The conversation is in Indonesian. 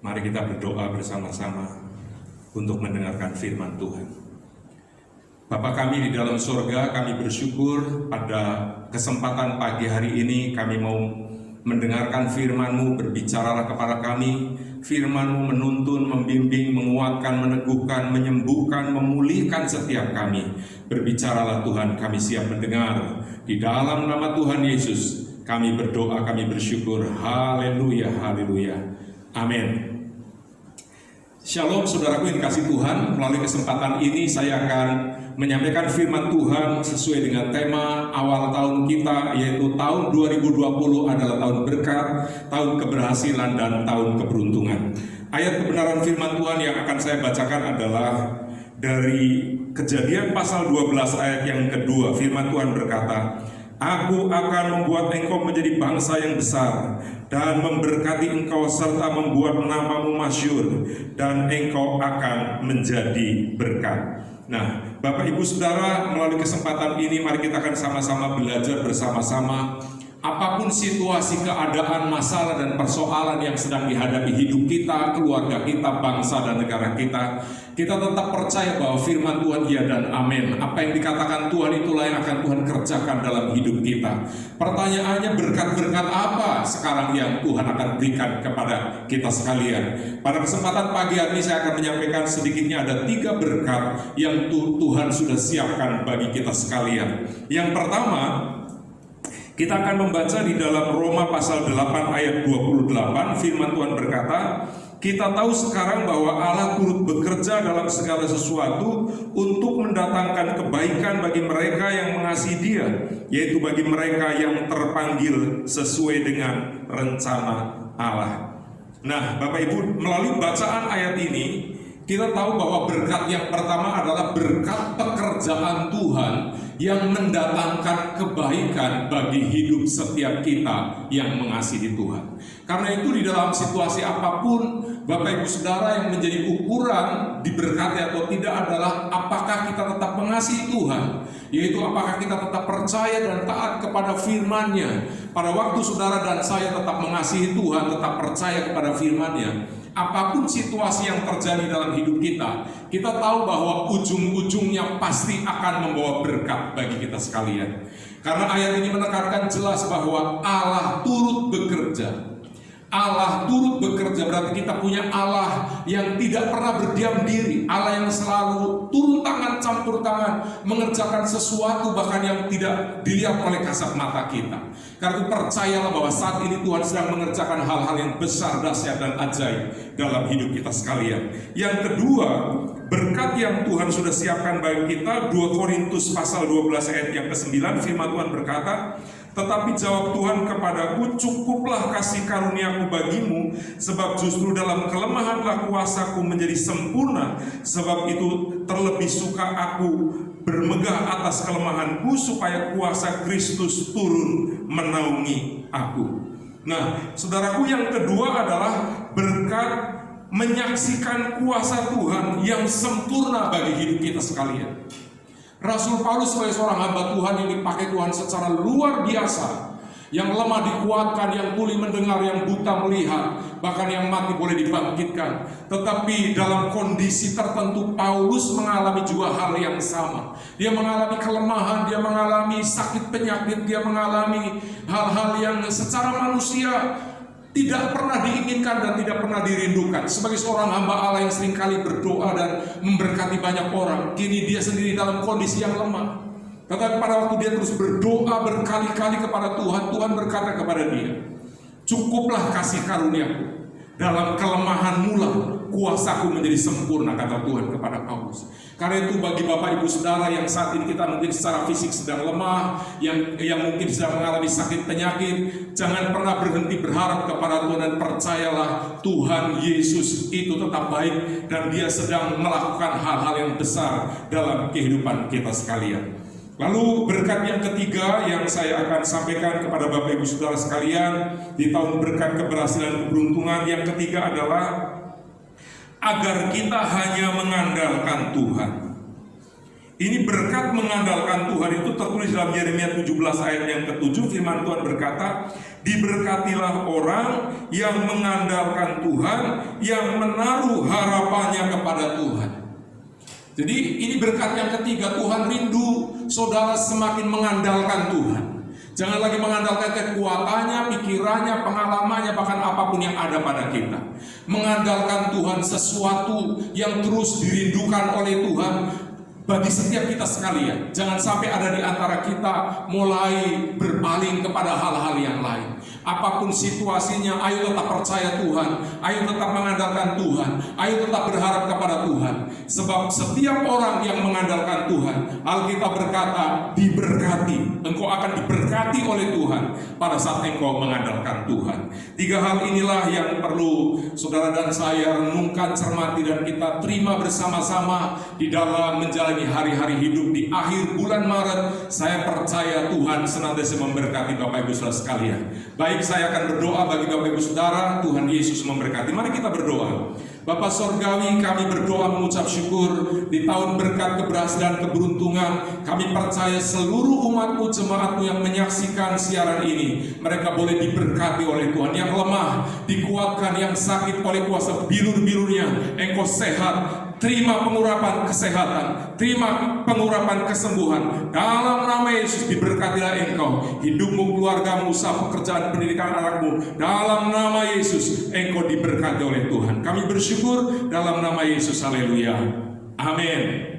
Mari kita berdoa bersama-sama untuk mendengarkan firman Tuhan. Bapa kami di dalam surga, kami bersyukur pada kesempatan pagi hari ini kami mau mendengarkan firman-Mu. Berbicaralah kepada kami, firman-Mu menuntun, membimbing, menguatkan, meneguhkan, menyembuhkan, memulihkan setiap kami. Berbicaralah Tuhan, kami siap mendengar. Di dalam nama Tuhan Yesus kami berdoa, kami bersyukur. Haleluya, haleluya, amin. Shalom saudaraku yang dikasih Tuhan, melalui kesempatan ini saya akan menyampaikan firman Tuhan sesuai dengan tema awal tahun kita, yaitu tahun 2020 adalah tahun berkat, tahun keberhasilan, dan tahun keberuntungan. Ayat kebenaran firman Tuhan yang akan saya bacakan adalah dari Kejadian pasal 12 ayat yang kedua. Firman Tuhan berkata, Aku akan membuat engkau menjadi bangsa yang besar dan memberkati engkau serta membuat namamu masyhur dan engkau akan menjadi berkat. Nah, Bapak Ibu Saudara, melalui kesempatan ini mari kita akan sama-sama belajar bersama-sama. Apapun situasi, keadaan, masalah, dan persoalan yang sedang dihadapi hidup kita, keluarga kita, bangsa, dan negara kita, kita tetap percaya bahwa firman Tuhan ya dan amin. Apa yang dikatakan Tuhan itulah yang akan Tuhan kerjakan dalam hidup kita. Pertanyaannya, berkat-berkat apa sekarang yang Tuhan akan berikan kepada kita sekalian? Pada kesempatan pagi hari ini saya akan menyampaikan sedikitnya ada 3 berkat yang Tuhan sudah siapkan bagi kita sekalian. Yang pertama, kita akan membaca di dalam Roma pasal 8 ayat 28. Firman Tuhan berkata, kita tahu sekarang bahwa Allah turut bekerja dalam segala sesuatu untuk mendatangkan kebaikan bagi mereka yang mengasihi Dia, yaitu bagi mereka yang terpanggil sesuai dengan rencana Allah. Nah, Bapak Ibu, melalui bacaan ayat ini kita tahu bahwa berkat yang pertama adalah berkat pekerjaan Tuhan yang mendatangkan kebaikan bagi hidup setiap kita yang mengasihi Tuhan. Karena itu di dalam situasi apapun, Bapak Ibu Saudara, yang menjadi ukuran diberkati atau tidak adalah apakah kita tetap mengasihi Tuhan, yaitu apakah kita tetap percaya dan taat kepada firman-Nya. Pada waktu saudara dan saya tetap mengasihi Tuhan, tetap percaya kepada firman-Nya, apapun situasi yang terjadi dalam hidup kita, kita tahu bahwa ujung-ujungnya pasti akan membawa berkat bagi kita sekalian. Karena ayat ini menekankan jelas bahwa Allah turut bekerja. Allah turut bekerja, berarti kita punya Allah yang tidak pernah berdiam diri, Allah yang selalu turun tangan, campur tangan, mengerjakan sesuatu bahkan yang tidak dilihat oleh kasat mata kita. Karena itu percayalah bahwa saat ini Tuhan sedang mengerjakan hal-hal yang besar, dahsyat, dan ajaib dalam hidup kita sekalian. Yang kedua, berkat yang Tuhan sudah siapkan bagi kita, 2 Korintus pasal 12 ayat yang ke-9, firman Tuhan berkata, tetapi jawab Tuhan kepadaku, cukuplah kasih karuniaku bagimu, sebab justru dalam kelemahanlah kuasaku menjadi sempurna. Sebab itu terlebih suka aku bermegah atas kelemahanku, supaya kuasa Kristus turun menaungi aku. Nah, saudaraku, yang kedua adalah berkat menyaksikan kuasa Tuhan yang sempurna bagi hidup kita sekalian. Rasul Paulus sebagai seorang hamba Tuhan yang dipakai Tuhan secara luar biasa, yang lemah dikuatkan, yang tuli mendengar, yang buta melihat, bahkan yang mati boleh dibangkitkan. Tetapi dalam kondisi tertentu Paulus mengalami juga hal yang sama. Dia mengalami kelemahan, dia mengalami sakit penyakit, dia mengalami hal-hal yang secara manusia tidak pernah diinginkan dan tidak pernah dirindukan. Sebagai seorang hamba Allah yang seringkali berdoa dan memberkati banyak orang, kini dia sendiri dalam kondisi yang lemah. Tetapi pada waktu dia terus berdoa berkali-kali kepada Tuhan, Tuhan berkata kepada dia, cukuplah kasih karuniaku, dalam kelemahanmu lah kuasaku menjadi sempurna, kata Tuhan kepada Paulus. Karena itu bagi Bapak Ibu Saudara yang saat ini kita mungkin secara fisik sedang lemah, yang mungkin sedang mengalami sakit penyakit, jangan pernah berhenti berharap kepada Tuhan dan percayalah Tuhan Yesus itu tetap baik dan Dia sedang melakukan hal-hal yang besar dalam kehidupan kita sekalian. Lalu berkat yang ketiga yang saya akan sampaikan kepada Bapak Ibu Saudara sekalian di tahun berkat keberhasilan keberuntungan, yang ketiga adalah agar kita hanya mengandalkan Tuhan. Ini berkat mengandalkan Tuhan itu tertulis dalam Yeremia 17 ayat yang ke-7. Firman Tuhan berkata, Diberkatilah orang yang mengandalkan Tuhan, yang menaruh harapannya kepada Tuhan. Jadi ini berkat yang ketiga, Tuhan rindu saudara semakin mengandalkan Tuhan. Jangan lagi mengandalkan kekuatannya, pikirannya, pengalamannya, bahkan apapun yang ada pada kita. Mengandalkan Tuhan, sesuatu yang terus dirindukan oleh Tuhan bagi setiap kita sekalian. Jangan sampai ada di antara kita mulai berpaling kepada hal-hal yang lain. Apapun situasinya, ayo tetap percaya Tuhan, ayo tetap mengandalkan Tuhan, ayo tetap berharap kepada Tuhan. Sebab setiap orang yang mengandalkan Tuhan, Alkitab berkata, diberkati. Engkau akan diberkati oleh Tuhan pada saat engkau mengandalkan Tuhan. 3 hal inilah yang perlu saudara dan saya renungkan, cermati, dan kita terima bersama-sama di dalam menjalani hari-hari hidup di akhir bulan Maret. Saya percaya Tuhan senantiasa memberkati Bapak Ibu Saudara sekalian. Baik, saya akan berdoa bagi Bapak Ibu Saudara. Tuhan Yesus memberkati. Mari kita berdoa. Bapak Sorgawi, kami berdoa mengucap syukur di tahun berkat, keberhasilan, keberuntungan. Kami percaya seluruh umat-Mu, jemaat-Mu yang menyaksikan siaran ini, mereka boleh diberkati oleh Tuhan. Yang lemah dikuatkan, yang sakit oleh kuasa bilur-bilurnya Engkau sehat. Terima pengurapan kesehatan, terima pengurapan kesembuhan. Dalam nama Yesus diberkatilah engkau, hidupmu, keluargamu, usaha, pekerjaan, pendidikan anakmu. Dalam nama Yesus engkau diberkati oleh Tuhan. Kami bersyukur dalam nama Yesus. Haleluya. Amin.